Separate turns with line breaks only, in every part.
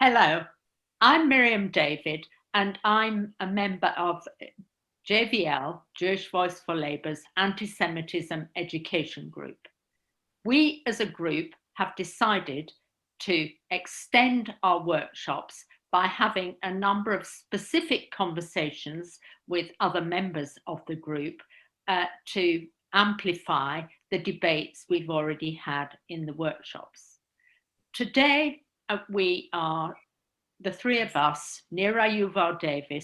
Hello, I'm Miriam David, and I'm a member of JVL, Jewish Voice for Labour's Antisemitism Education Group. We as a group have decided to extend our workshops by having a number of specific conversations with other members of the group to amplify the debates we've already had in the workshops. Today, we are, the three of us, Niral Yuval-David,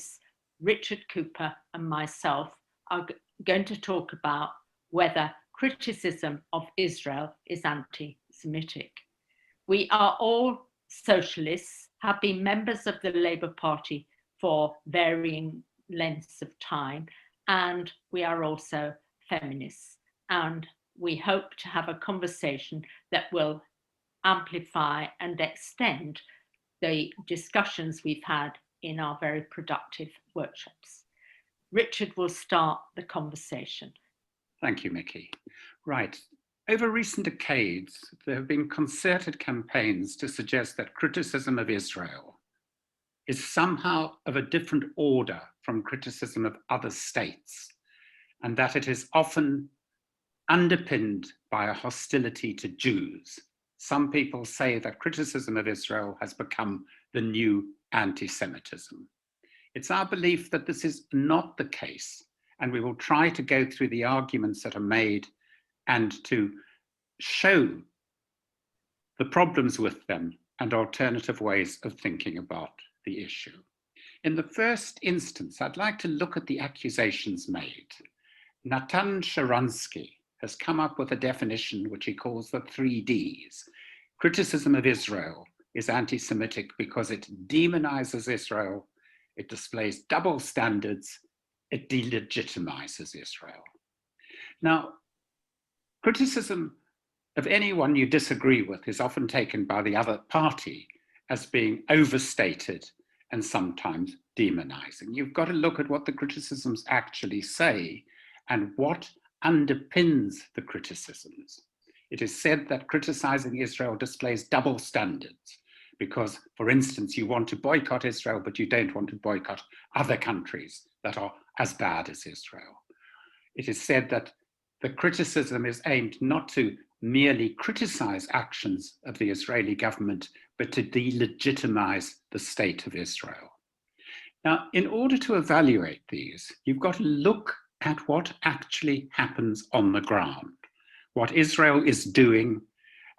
Richard Kuper and myself, are going to talk about whether criticism of Israel is anti-Semitic. We are all socialists, have been members of the Labour Party for varying lengths of time, and we are also feminists. And we hope to have a conversation that will amplify and extend the discussions we've had in our very productive workshops. Richard will start the conversation.
Thank you, Mickey. Right. Over recent decades, there have been concerted campaigns to suggest that criticism of Israel is somehow of a different order from criticism of other states, and that it is often underpinned by a hostility to Jews. Some people say that criticism of Israel has become the new anti-Semitism. It's our belief that this is not the case, and we will try to go through the arguments that are made and to show the problems with them and alternative ways of thinking about the issue. In the first instance, I'd like to look at the accusations made. Natan Sharansky has come up with a definition which he calls the 3 Ds. Criticism of Israel is anti-Semitic because it demonizes Israel, it displays double standards, it delegitimizes Israel. Now, criticism of anyone you disagree with is often taken by the other party as being overstated and sometimes demonizing. You've got to look at what the criticisms actually say and what underpins the criticisms. It is said that criticizing Israel displays double standards because, for instance, you want to boycott Israel, but you don't want to boycott other countries that are as bad as Israel. It is said that the criticism is aimed not to merely criticize actions of the Israeli government, but to delegitimize the state of Israel. Now, in order to evaluate these, you've got to look at what actually happens on the ground, what Israel is doing,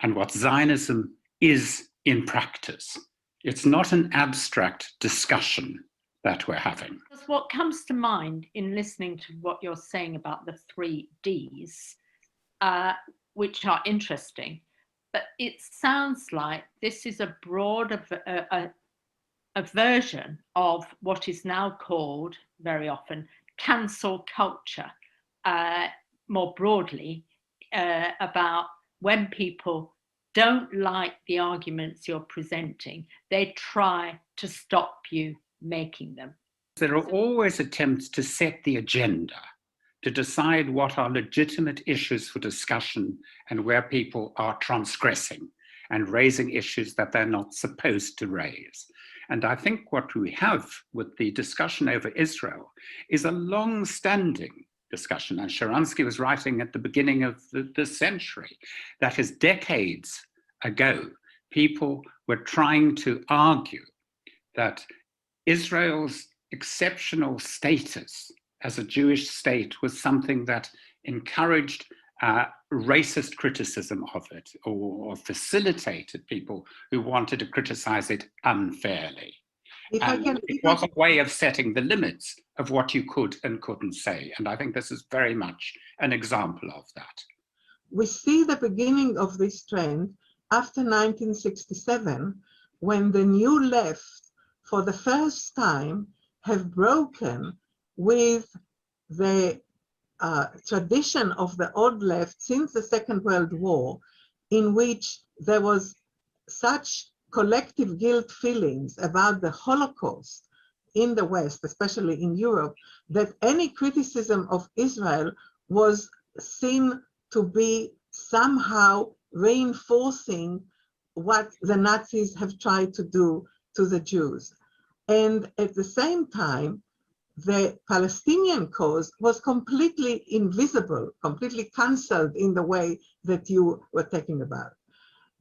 and what Zionism is in practice. It's not an abstract discussion that we're having.
What comes to mind in listening to what you're saying about the 3 Ds, which are interesting, but it sounds like this is a broad a version of what is now called very often cancel culture, more broadly, about when people don't like the arguments you're presenting, they try to stop you making them.
There are always attempts to set the agenda, to decide what are legitimate issues for discussion and where people are transgressing and raising issues that they're not supposed to raise. And I think what we have with the discussion over Israel is a long-standing discussion. And Sharansky was writing at the beginning of the century, that is decades ago, people were trying to argue that Israel's exceptional status as a Jewish state was something that encouraged racist criticism of it or facilitated people who wanted to criticize it unfairly. It was a way of setting the limits of what you could and couldn't say. And I think this is very much an example of that.
We see the beginning of this trend after 1967, when the new left, for the first time, have broken with the tradition of the old left since the Second World War, in which there was such collective guilt feelings about the Holocaust in the West, especially in Europe, that any criticism of Israel was seen to be somehow reinforcing what the Nazis have tried to do to the Jews. And at the same time, the Palestinian cause was completely invisible, completely cancelled in the way that you were talking about.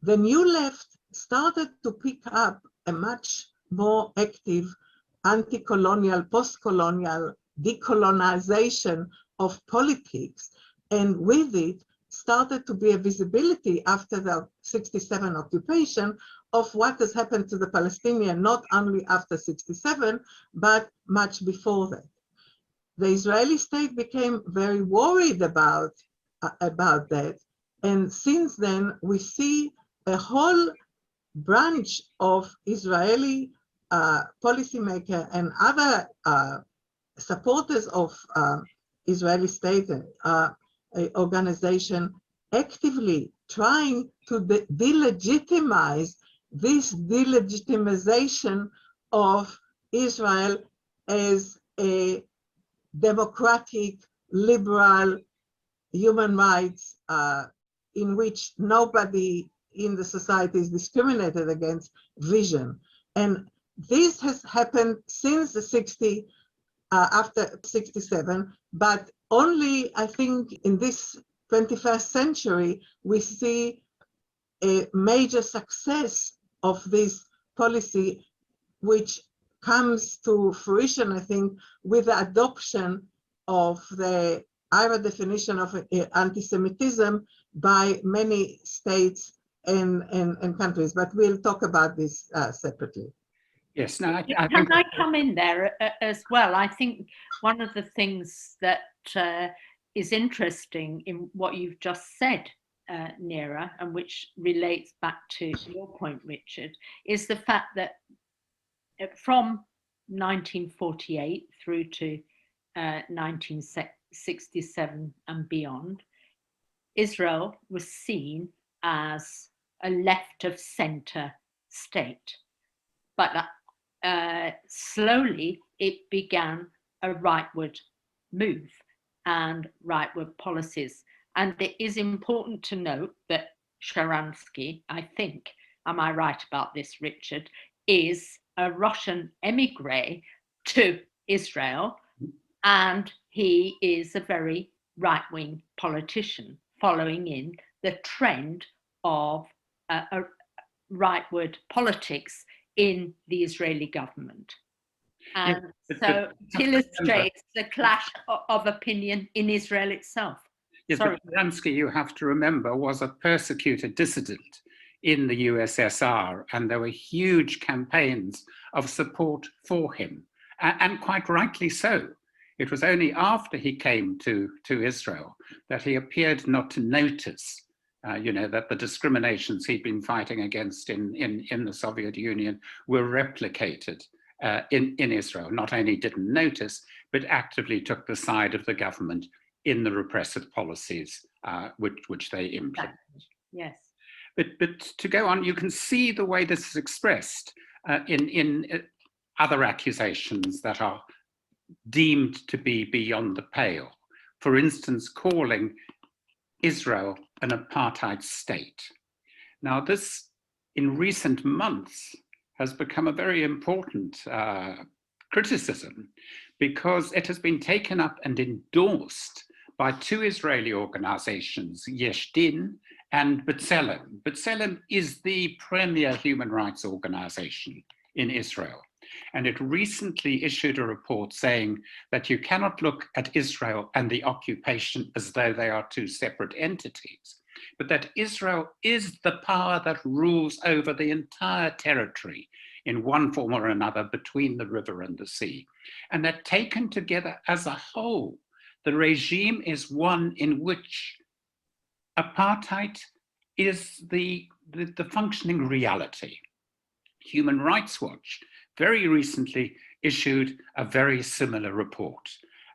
The New Left started to pick up a much more active anti-colonial, post-colonial decolonization of politics, and with it started to be a visibility after the 67 occupation of what has happened to the Palestinian, not only after 67, but much before that. The Israeli state became very worried about that. And since then, we see a whole branch of Israeli policymakers and other supporters of Israeli state organization actively trying to delegitimize this delegitimization of Israel as a democratic, liberal, human rights in which nobody in the society is discriminated against vision. And this has happened since the after 67, but only I think in this 21st century, we see a major success of this policy, which comes to fruition, I think, with the adoption of the IHRA definition of anti-Semitism by many states and countries. But we'll talk about this separately.
Yes, no,
Can I come in there as well? I think one of the things that is interesting in what you've just said, Nira, and which relates back to your point, Richard, is the fact that from 1948 through to 1967 and beyond, Israel was seen as a left of center state. But slowly it began a rightward move and rightward policies. And it is important to note that Sharansky, I think, am I right about this, Richard, is a Russian emigre to Israel, and he is a very right-wing politician following in the trend of rightward politics in the Israeli government. And so it illustrates the clash of opinion in Israel itself.
Yes, but Sharansky, you have to remember, was a persecuted dissident in the USSR, and there were huge campaigns of support for him, and quite rightly so. It was only after he came to Israel that he appeared not to notice that the discriminations he'd been fighting against in the Soviet Union were replicated in Israel. Not only didn't notice, but actively took the side of the government in the repressive policies which they implemented.
Yes.
But to go on, you can see the way this is expressed in other accusations that are deemed to be beyond the pale. For instance, calling Israel an apartheid state. Now, this, in recent months, has become a very important criticism, because it has been taken up and endorsed by two Israeli organizations, Yesh Din and B'Tselem. B'Tselem is the premier human rights organization in Israel. And it recently issued a report saying that you cannot look at Israel and the occupation as though they are two separate entities, but that Israel is the power that rules over the entire territory in one form or another between the river and the sea. And that taken together as a whole, the regime is one in which apartheid is the functioning reality. Human Rights Watch very recently issued a very similar report.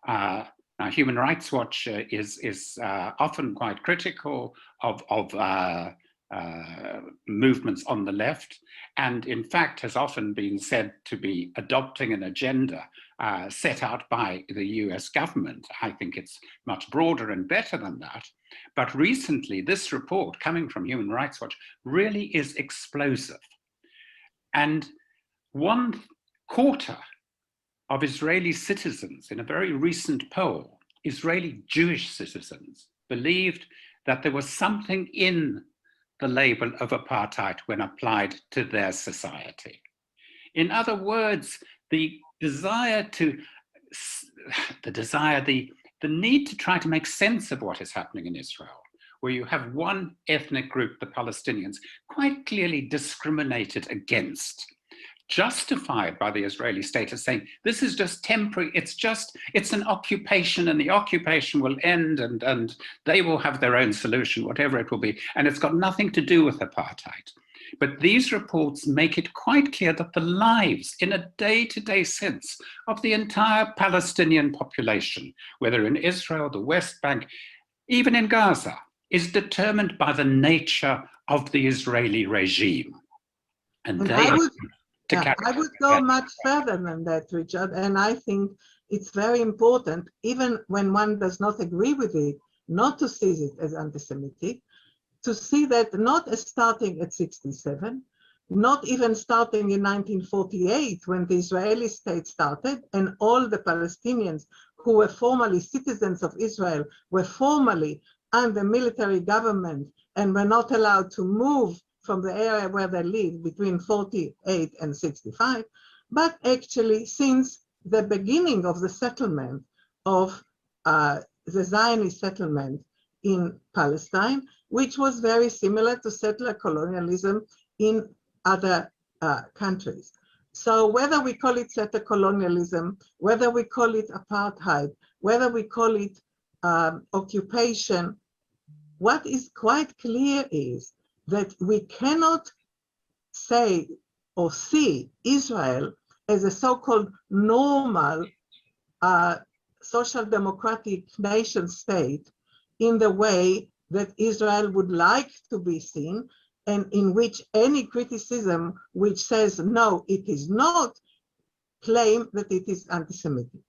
Now, Human Rights Watch is often quite critical of movements on the left, and in fact has often been said to be adopting an agenda set out by the US government. I think it's much broader and better than that. But recently, this report coming from Human Rights Watch really is explosive. And 1/4 of Israeli citizens in a very recent poll, Israeli Jewish citizens, believed that there was something in the label of apartheid when applied to their society. In other words, the need to try to make sense of what is happening in Israel, where you have one ethnic group, the Palestinians, quite clearly discriminated against, justified by the Israeli state as saying, this is just temporary, it's an occupation, and the occupation will end, and they will have their own solution, whatever it will be, and it's got nothing to do with apartheid. But these reports make it quite clear that the lives, in a day-to-day sense, of the entire Palestinian population, whether in Israel, the West Bank, even in Gaza, is determined by the nature of the Israeli regime. And
I
I
would go much further than that, Richard, and I think it's very important, even when one does not agree with it, not to see it as anti-Semitic, to see that not as starting at 67, not even starting in 1948 when the Israeli state started and all the Palestinians who were formerly citizens of Israel were formally under military government and were not allowed to move from the area where they lived between 48 and 65, but actually since the beginning of the settlement of the Zionist settlement in Palestine, which was very similar to settler colonialism in other countries. So whether we call it settler colonialism, whether we call it apartheid, whether we call it occupation, what is quite clear is that we cannot say or see Israel as a so-called normal social democratic nation state in the way that Israel would like to be seen, and in which any criticism which says, no, it is not, claim that it is anti-Semitic.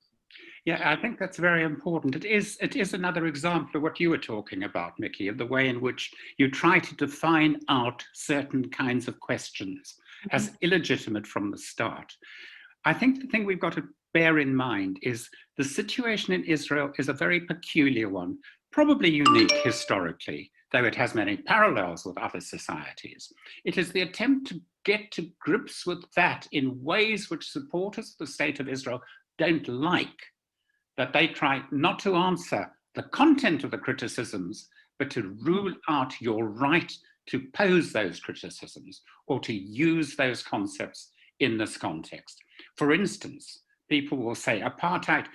Yeah, I think that's very important. It is another example of what you were talking about, Mickey, of the way in which you try to define out certain kinds of questions as illegitimate from the start. I think the thing we've got to bear in mind is the situation in Israel is a very peculiar one, probably unique historically, though it has many parallels with other societies. It is the attempt to get to grips with that in ways which supporters of the state of Israel don't like, that they try not to answer the content of the criticisms, but to rule out your right to pose those criticisms or to use those concepts in this context. For instance, people will say apartheid,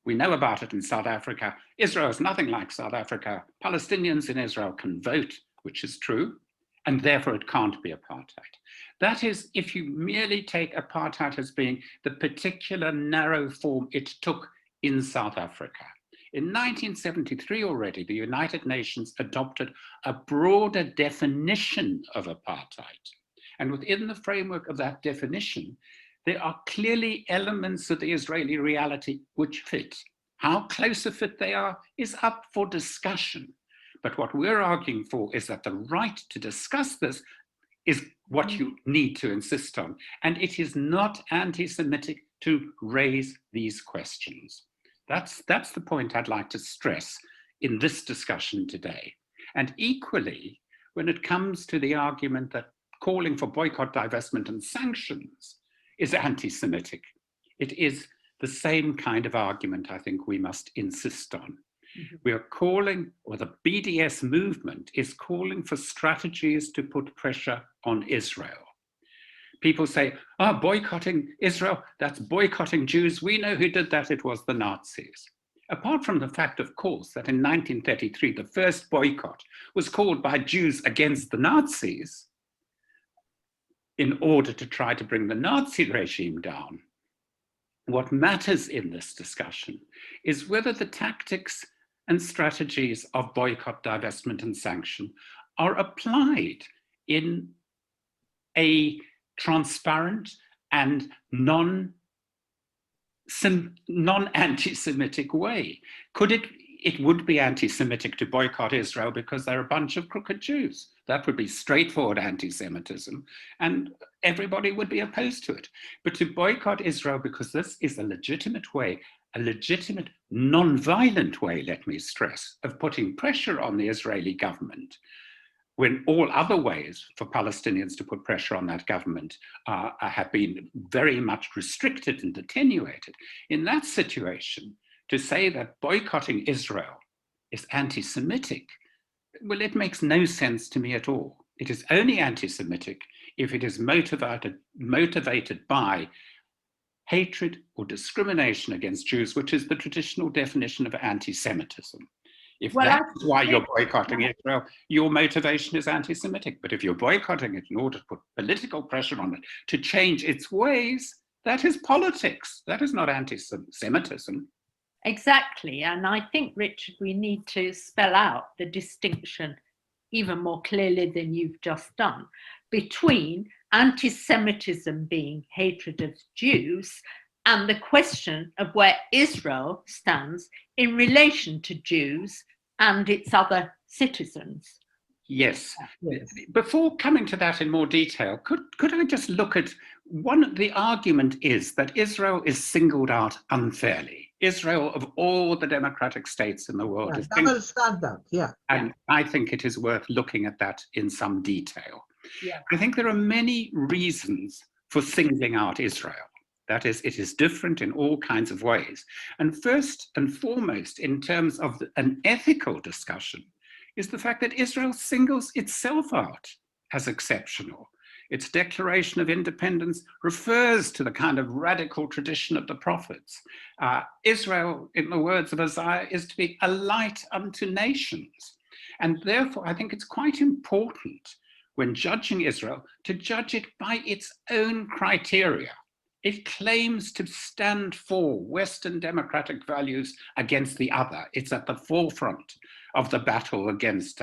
we know about it in South Africa. Israel is nothing like South Africa. Palestinians in Israel can vote, which is true, and therefore it can't be apartheid. That is, if you merely take apartheid as being the particular narrow form it took in South Africa. In 1973 already, the United Nations adopted a broader definition of apartheid. And within the framework of that definition, there are clearly elements of the Israeli reality which fit. How close a fit they are is up for discussion. But what we're arguing for is that the right to discuss this is what you need to insist on. And it is not anti-Semitic to raise these questions. That's the point I'd like to stress in this discussion today. And equally, when it comes to the argument that calling for boycott, divestment, and sanctions is anti-Semitic, it is the same kind of argument I think we must insist on. We are calling, or the BDS movement is calling for strategies to put pressure on Israel. People say, boycotting Israel, that's boycotting Jews. We know who did that, it was the Nazis. Apart from the fact, of course, that in 1933, the first boycott was called by Jews against the Nazis in order to try to bring the Nazi regime down. What matters in this discussion is whether the tactics and strategies of boycott, divestment, and sanction are applied in a transparent and non-anti-Semitic way. Could it it would be anti-Semitic to boycott Israel because they're a bunch of crooked Jews. That would be straightforward anti-Semitism, and everybody would be opposed to it. But to boycott Israel because this is a legitimate way, a legitimate non-violent way, let me stress, of putting pressure on the Israeli government, when all other ways for Palestinians to put pressure on that government have been very much restricted and attenuated. In that situation, to say that boycotting Israel is anti-Semitic, well, it makes no sense to me at all. It is only anti-Semitic if it is motivated by hatred or discrimination against Jews, which is the traditional definition of anti-Semitism. If that's why you're boycotting Israel, your motivation is anti-Semitic. But if you're boycotting it in order to put political pressure on it to change its ways, that is politics. That is not anti-Semitism.
Exactly. And I think, Richard, we need to spell out the distinction even more clearly than you've just done between anti-Semitism being hatred of Jews and the question of where Israel stands in relation to Jews and its other citizens.
Yes. Before coming to that in more detail, could I just look at the argument is that Israel is singled out unfairly. Israel, of all the democratic states in the world, is
double standard.
And I think it is worth looking at that in some detail.
Yeah.
I think there are many reasons for singling out Israel. That is, it is different in all kinds of ways. And first and foremost, in terms of an ethical discussion, is the fact that Israel singles itself out as exceptional. Its declaration of independence refers to the kind of radical tradition of the prophets. Israel, in the words of Isaiah, is to be a light unto nations. And therefore, I think it's quite important when judging Israel to judge it by its own criteria. It claims to stand for Western democratic values against the other. It's at the forefront of the battle against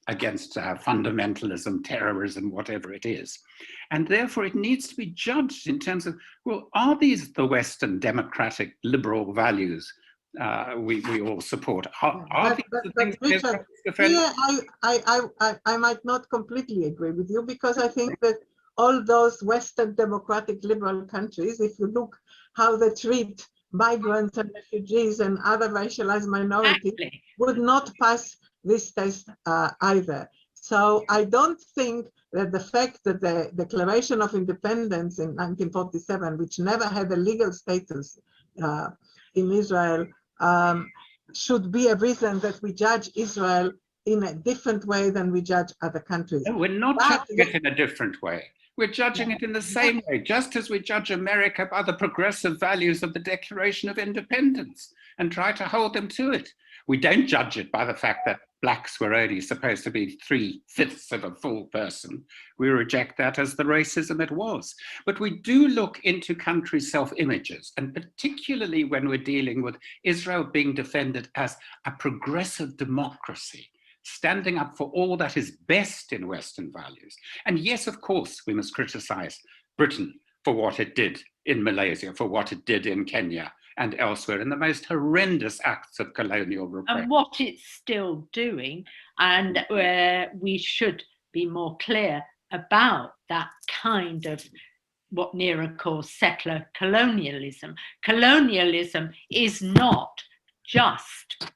fundamentalism, terrorism, whatever it is. And therefore it needs to be judged in terms of, well, are these the Western democratic liberal values we all support? Are these the things
Richard, here I might not completely agree with you, because I think that all those Western democratic liberal countries, if you look how they treat migrants and refugees and other racialized minorities, would not pass this test either. So I don't think that the fact that the Declaration of Independence in 1947, which never had a legal status in Israel, should be a reason that we judge Israel in a different way than we judge other countries.
No, we're not judging it in a different way. We're judging it in the same way, just as we judge America by the progressive values of the Declaration of Independence and try to hold them to it. We don't judge it by the fact that blacks were only supposed to be 3/5 of a full person. We reject that as the racism it was. But we do look into country self-images, and particularly when we're dealing with Israel being defended as a progressive democracy, standing up for all that is best in Western values. And yes, of course, we must criticize Britain for what it did in Malaysia, for what it did in Kenya and elsewhere, in the most horrendous acts of colonial repression.
And what it's still doing, and we should be more clear about that kind of what Nira calls settler colonialism. Colonialism is not just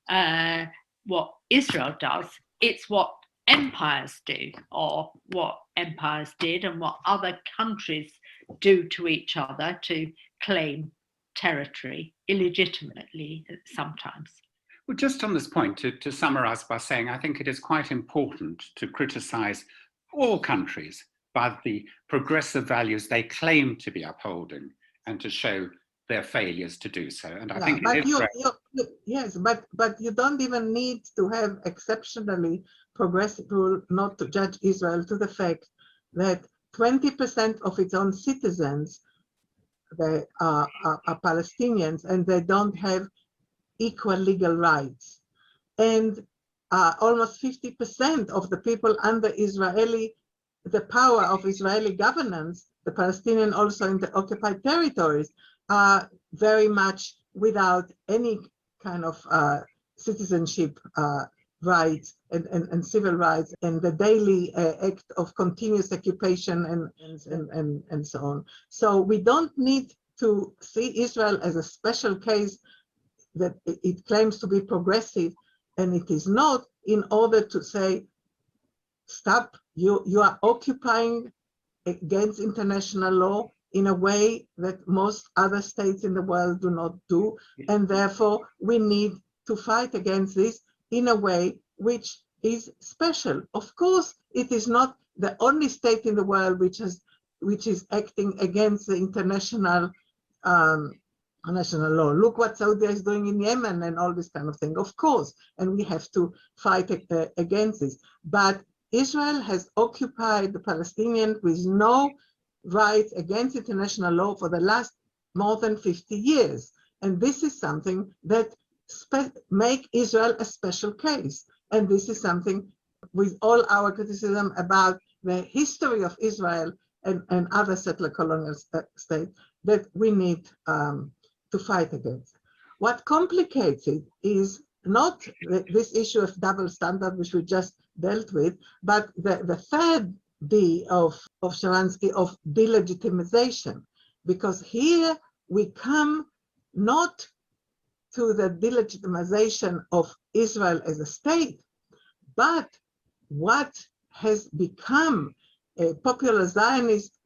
what Israel does, it's what empires do, or what empires did and what other countries do to each other to claim territory illegitimately sometimes.
Well, just on this point, to summarize by saying, I think it is quite important to criticize all countries by the progressive values they claim to be upholding and to show their failures to do so. And I think it is
yes, but you don't even need to have exceptionally progressive rule not to judge Israel to the fact that 20% of its own citizens they are Palestinians, and they don't have equal legal rights. And almost 50% of the people under the power of Israeli governance, the Palestinian also in the occupied territories, are very much without any kind of citizenship rights and civil rights, and the daily act of continuous occupation and so on. So we don't need to see Israel as a special case that it claims to be progressive, and it is not, in order to say, stop, you are occupying against international law in a way that most other states in the world do not do, and therefore we need to fight against this in a way which is special. Of course, it is not the only state in the world which is acting against the international national law. Look what Saudi is doing in Yemen and all this kind of thing, of course, and we have to fight against this. But Israel has occupied the Palestinians with no rights against international law for the last more than 50 years. And this is something that make Israel a special case. And this is something, with all our criticism about the history of Israel and other settler colonial states, that we need to fight against. What complicates it is not this issue of double standard, which we just dealt with, but the third D of Sharansky, of delegitimization, because here we come not to the delegitimization of Israel as a state, but what has become a popular Zionist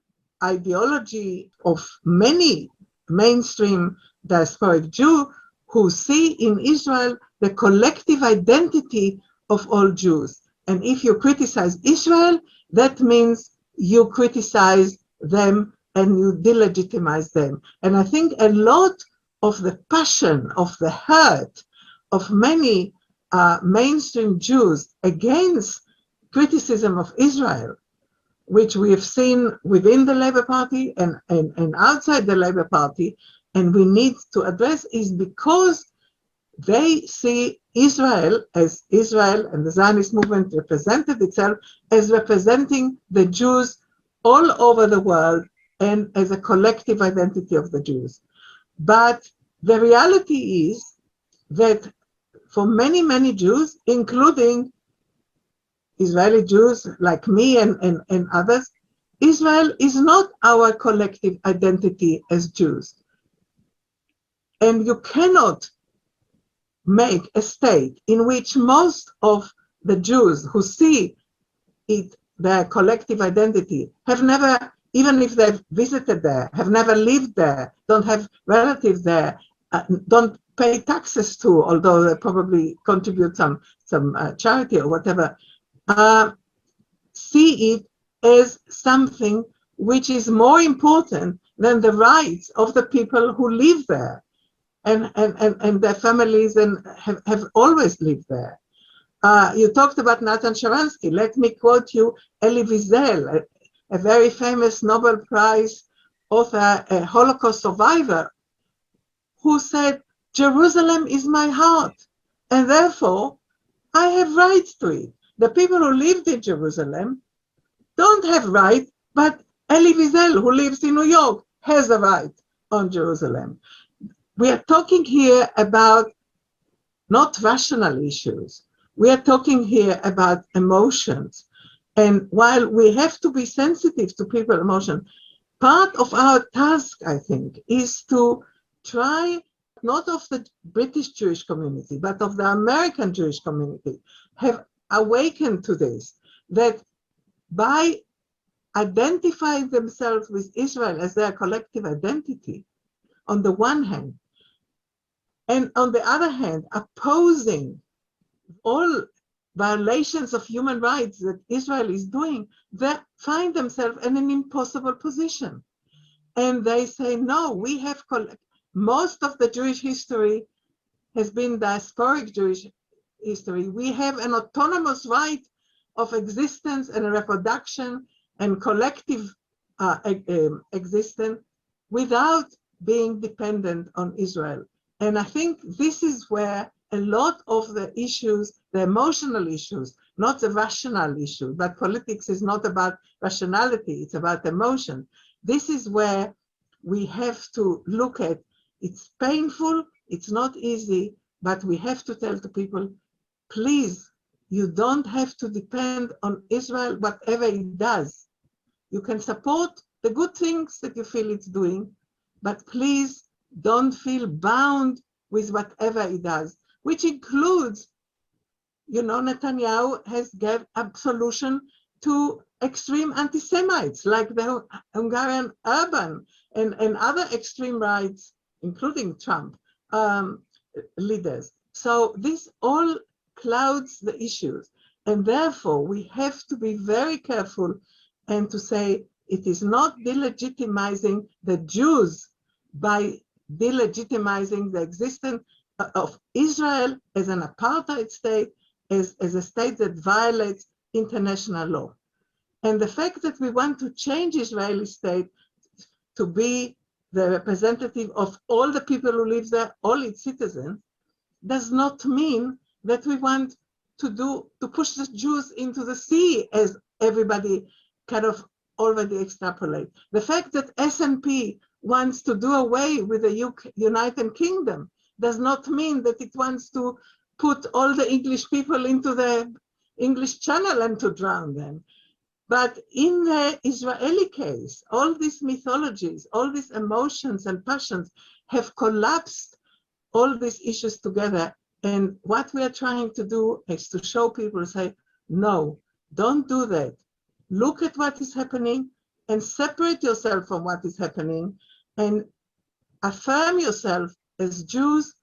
ideology of many mainstream diasporic Jews who see in Israel the collective identity of all Jews. And if you criticize Israel, that means you criticize them and you delegitimize them. And I think a lot of the passion, of the hurt of many mainstream Jews against criticism of Israel, which we have seen within the Labour Party and outside the Labour Party, and we need to address, is because they see Israel, as Israel and the Zionist movement represented itself, as representing the Jews all over the world and as a collective identity of the Jews. But the reality is that for many, many Jews, including Israeli Jews like me and others, Israel is not our collective identity as Jews. And you cannot make a state in which most of the Jews who see it, their collective identity, have never, even if they've visited there, have never lived there, don't have relatives there, don't pay taxes to, although they probably contribute some charity or whatever, see it as something which is more important than the rights of the people who live there and their families and have always lived there. You talked about Nathan Sharansky. Let me quote you Elie Wiesel, a very famous Nobel Prize author, a Holocaust survivor, who said, "Jerusalem is my heart, and therefore I have rights to it. The people who lived in Jerusalem don't have rights, but Elie Wiesel, who lives in New York, has a right on Jerusalem." We are talking here about not rational issues. We are talking here about emotions. And while we have to be sensitive to people's emotions, part of our task, I think, is to try, not of the British Jewish community, but of the American Jewish community, have awakened to this, that by identifying themselves with Israel as their collective identity, on the one hand, and on the other hand, opposing all violations of human rights that Israel is doing, they find themselves in an impossible position. And they say, no, we have, most of the Jewish history has been diasporic Jewish history. We have an autonomous right of existence and reproduction and collective existence without being dependent on Israel. And I think this is where a lot of the issues, the emotional issues, not the rational issue, but politics is not about rationality, it's about emotion. This is where we have to look at, it's painful, it's not easy, But we have to tell the people, please, you don't have to depend on Israel, whatever it does. You can support the good things that you feel it's doing, but please don't feel bound with whatever it does, which includes, Netanyahu has given a solution to extreme anti-Semites like the Hungarian Orban and other extreme rights, including Trump leaders. So this all clouds the issues. And therefore, we have to be very careful and to say it is not delegitimizing the Jews by delegitimizing the existence of Israel as an apartheid state, as a state that violates international law. And the fact that we want to change Israeli state to be the representative of all the people who live there, all its citizens, does not mean that we want to push the Jews into the sea, as everybody kind of already extrapolate. The fact that SNP wants to do away with the United Kingdom does not mean that it wants to put all the English people into the English Channel and to drown them. But in the Israeli case, all these mythologies, all these emotions and passions have collapsed all these issues together. And what we are trying to do is to show people, say, no, don't do that. Look at what is happening and separate yourself from what is happening and affirm yourself as Jews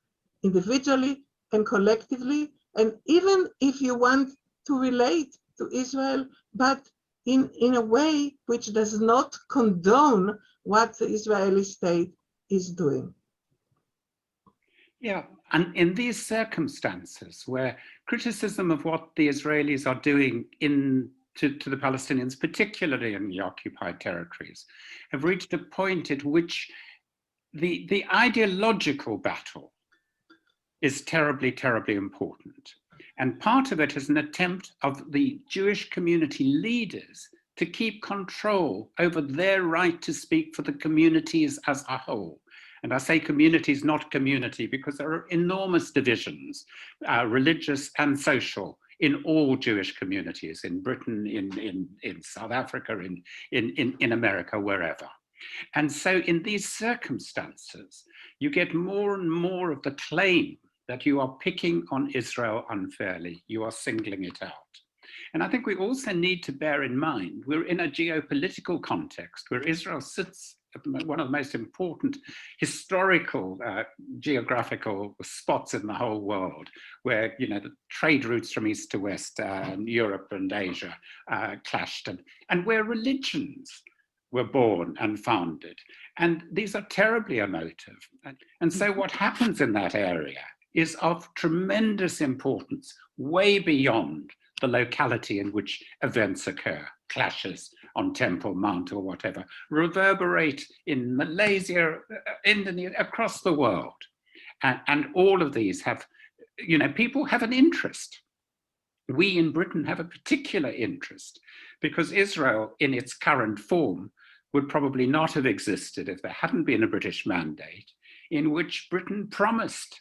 individually and collectively. And even if you want to relate to Israel, but in a way which does not condone what the Israeli state is doing.
Yeah, and in these circumstances where criticism of what the Israelis are doing to the Palestinians, particularly in the occupied territories, have reached a point at which the ideological battle is terribly, terribly important. And part of it is an attempt of the Jewish community leaders to keep control over their right to speak for the communities as a whole. And I say communities, not community, because there are enormous divisions, religious and social, in all Jewish communities, in Britain, in South Africa, in America, wherever. And so in these circumstances, you get more and more of the claim that you are picking on Israel unfairly, you are singling it out. And I think we also need to bear in mind, we're in a geopolitical context where Israel sits at one of the most important historical geographical spots in the whole world, where the trade routes from east to west, Europe and Asia clashed, and where religions were born and founded. And these are terribly emotive. And so what happens in that area is of tremendous importance, way beyond the locality in which events occur. Clashes on Temple Mount or whatever reverberate in Malaysia, Indonesia, across the world. And all of these have, people have an interest. We in Britain have a particular interest because Israel in its current form would probably not have existed if there hadn't been a British mandate in which Britain promised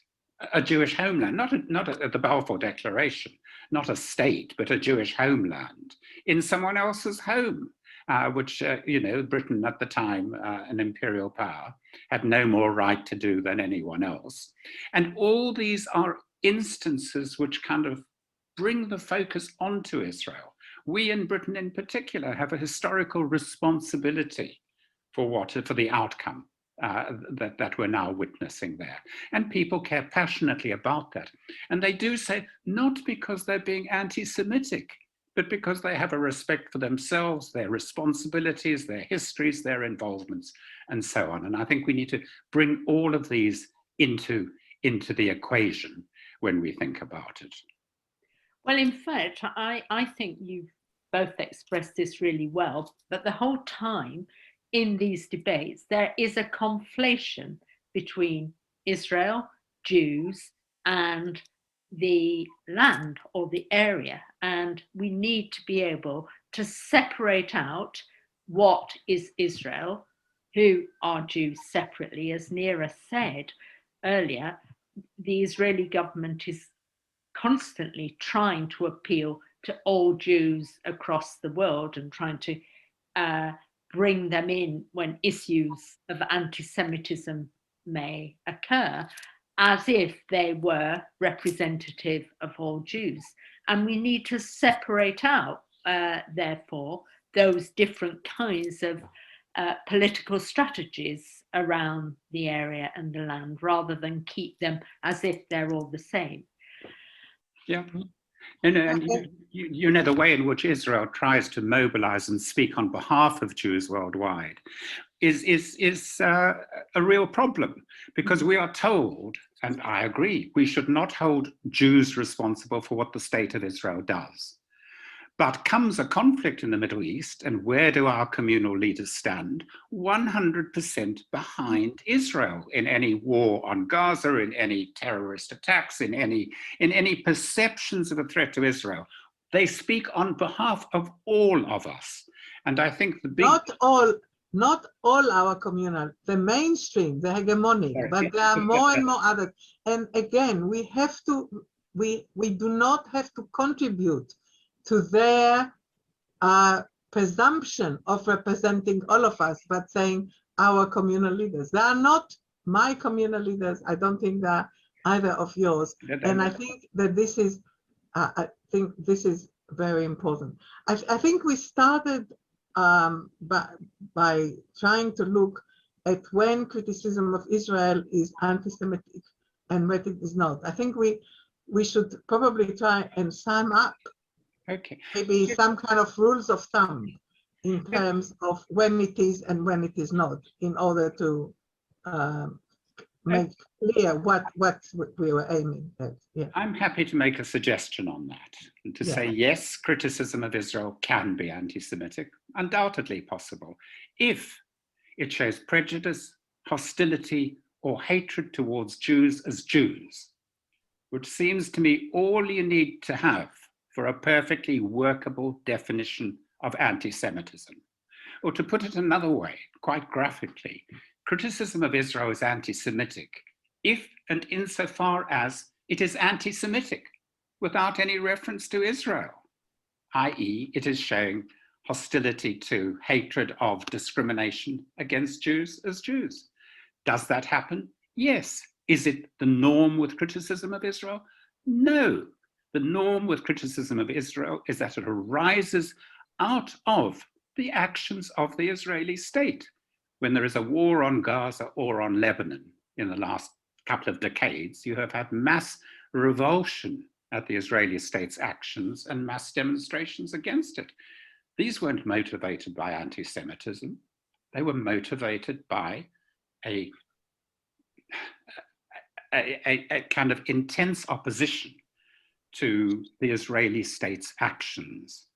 a Jewish homeland, not at the Balfour Declaration, not a state, but a Jewish homeland in someone else's home, which, Britain at the time, an imperial power, had no more right to do than anyone else. And all these are instances which kind of bring the focus onto Israel. We in Britain in particular have a historical responsibility for the outcome that we're now witnessing there. And people care passionately about that. And they do say, not because they're being anti-Semitic, but because they have a respect for themselves, their responsibilities, their histories, their involvements, and so on. And I think we need to bring all of these into the equation when we think about it.
Well, in fact, I think you've both expressed this really well, but the whole time in these debates, there is a conflation between Israel, Jews, and the land or the area. And we need to be able to separate out what is Israel, who are Jews separately, as Nira said earlier, the Israeli government is constantly trying to appeal to all Jews across the world and trying to bring them in when issues of anti-Semitism may occur, as if they were representative of all Jews. And we need to separate out, therefore, those different kinds of political strategies around the area and the land, rather than keep them as if they're all the same.
Yeah. And you know, the way in which Israel tries to mobilize and speak on behalf of Jews worldwide is a real problem, because we are told, and I agree, we should not hold Jews responsible for what the state of Israel does. But comes a conflict in the Middle East, and where do our communal leaders stand? 100% behind Israel in any war on Gaza, in any terrorist attacks, in any perceptions of a threat to Israel. They speak on behalf of all of us. And I think the big...
Not all our communal, the mainstream, the hegemonic, but there are more and more others. And again, we do not have to contribute to their presumption of representing all of us, but saying our communal leaders. They are not my communal leaders. I don't think they are either of yours. And I think that this is, very important. I think we started by trying to look at when criticism of Israel is anti-Semitic and when it is not. I think we should probably try and sum up maybe some kind of rules of thumb in terms of when it is and when it is not, in order to make clear what we were aiming at. Yeah.
I'm happy to make a suggestion on that, and to say, yes, criticism of Israel can be anti-Semitic, undoubtedly possible, if it shows prejudice, hostility, or hatred towards Jews as Jews, which seems to me all you need to have for a perfectly workable definition of anti-Semitism. Or to put it another way, quite graphically, criticism of Israel is anti-Semitic if and insofar as it is anti-Semitic without any reference to Israel, i.e. it is showing hostility to, hatred of, discrimination against Jews as Jews. Does that happen? Yes. Is it the norm with criticism of Israel? No. The norm with criticism of Israel is that it arises out of the actions of the Israeli state. When there is a war on Gaza or on Lebanon in the last couple of decades, you have had mass revulsion at the Israeli state's actions and mass demonstrations against it. These weren't motivated by anti-Semitism. They were motivated by a kind of intense opposition to the Israeli state's actions.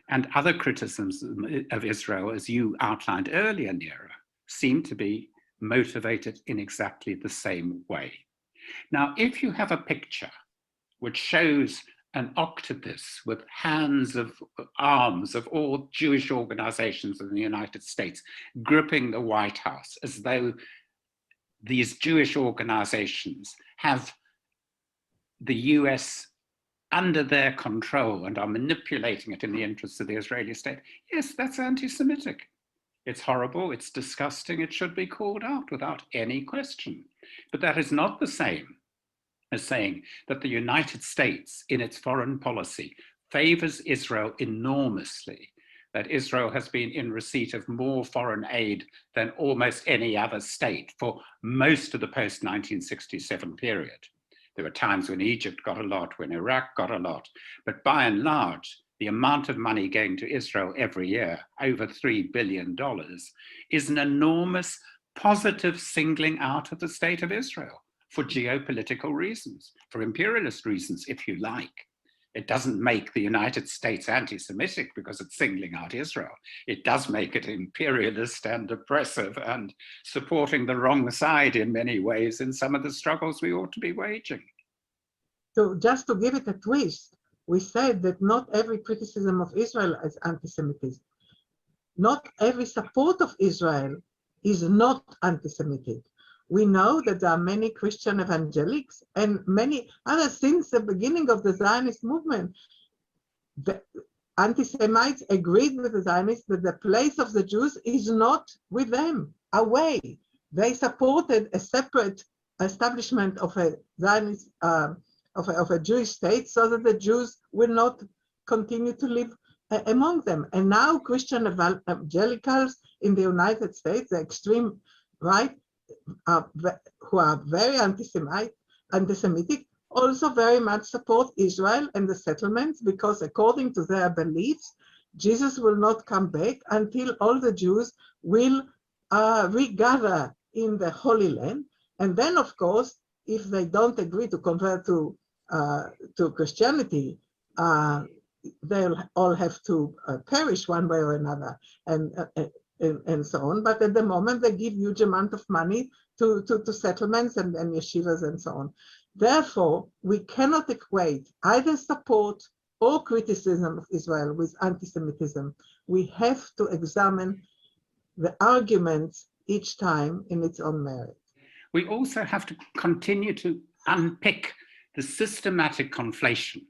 And other criticisms of Israel, as you outlined earlier, Nira, seem to be motivated in exactly the same way. Now, if you have a picture which shows an octopus with arms of all Jewish organizations in the United States gripping the White House, as though these Jewish organizations have the US under their control and are manipulating it in the interests of the Israeli state, yes, that's anti-Semitic. It's horrible, it's disgusting, it should be called out without any question. But that is not the same as saying that the United States, in its foreign policy, favors Israel enormously, that Israel has been in receipt of more foreign aid than almost any other state for most of the post-1967 period. There were times when Egypt got a lot, when Iraq got a lot, but by and large, the amount of money going to Israel every year, over $3 billion, is an enormous positive singling out of the state of Israel for geopolitical reasons, for imperialist reasons, if you like. It doesn't make the United States anti-Semitic because it's singling out Israel. It does make it imperialist and oppressive and supporting the wrong side in many ways in some of the struggles we ought to be waging.
So just to give it a twist, we said that not every criticism of Israel is anti-Semitism. Not every support of Israel is not anti-Semitic. We know that there are many Christian evangelics and many others since the beginning of the Zionist movement. The anti-Semites agreed with the Zionists that the place of the Jews is not with them, away. They supported a separate establishment of a Zionist, of a Jewish state, so that the Jews will not continue to live among them. And now Christian evangelicals in the United States, the extreme right, who are very anti-Semitic, also very much support Israel and the settlements, because according to their beliefs, Jesus will not come back until all the Jews will regather in the Holy Land. And then, of course, if they don't agree to convert to Christianity, they'll all have to perish one way or another, and so on. But at the moment, they give huge amount of money to settlements and yeshivas and so on. Therefore, we cannot equate either support or criticism of Israel with anti-Semitism. We have to examine the arguments each time in its own merit.
We also have to continue to unpick the systematic conflation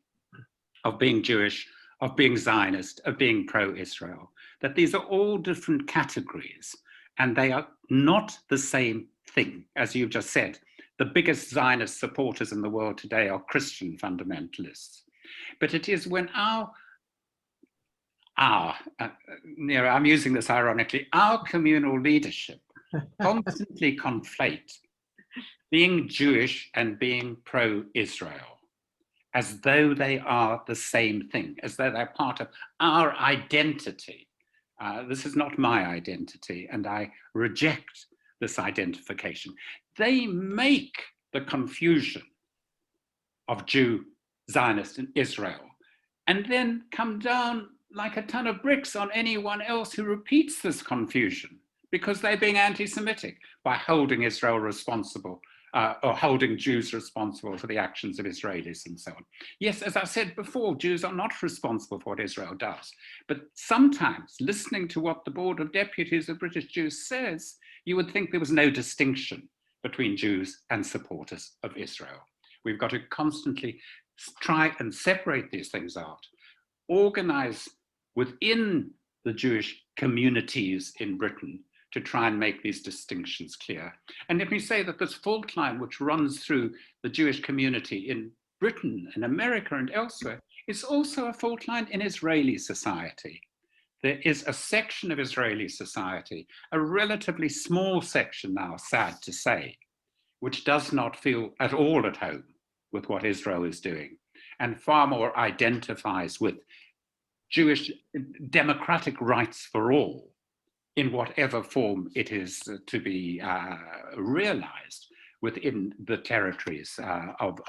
of being Jewish, of being Zionist, of being pro-Israel, that these are all different categories and they are not the same thing. As you've just said, the biggest Zionist supporters in the world today are Christian fundamentalists. But it is when I'm using this ironically, our communal leadership constantly conflate being Jewish and being pro-Israel as though they are the same thing, as though they're part of our identity. This is not my identity, and I reject this identification. They make the confusion of Jew, Zionist, and Israel, and then come down like a ton of bricks on anyone else who repeats this confusion, because they're being anti-Semitic by holding Israel responsible, or holding Jews responsible for the actions of Israelis and so on. Yes, as I said before, Jews are not responsible for what Israel does. But sometimes, listening to what the Board of Deputies of British Jews says, you would think there was no distinction between Jews and supporters of Israel. We've got to constantly try and separate these things out, organize within the Jewish communities in Britain to try and make these distinctions clear. And let me say that this fault line which runs through the Jewish community in Britain and America and elsewhere is also a fault line in Israeli society. There is a section of Israeli society, a relatively small section now, sad to say, which does not feel at all at home with what Israel is doing, and far more identifies with Jewish democratic rights for all, in whatever form it is to be realized within the territories of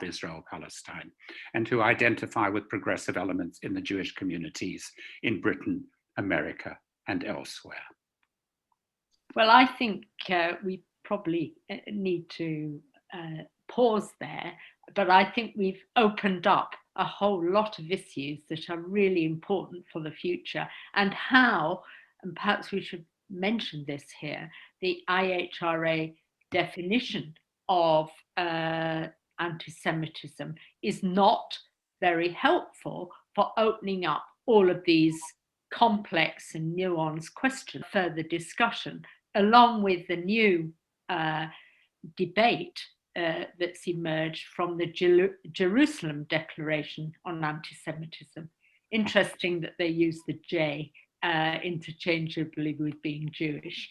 Israel-Palestine, and to identify with progressive elements in the Jewish communities in Britain, America, and elsewhere.
Well, I think we probably need to pause there, but I think we've opened up a whole lot of issues that are really important for the future, and how, and perhaps we should mention this here, the IHRA definition of anti-Semitism is not very helpful for opening up all of these complex and nuanced questions. Further discussion, along with the new debate that's emerged from the Jerusalem Declaration on Anti-Semitism. Interesting that they use the J interchangeably with being Jewish.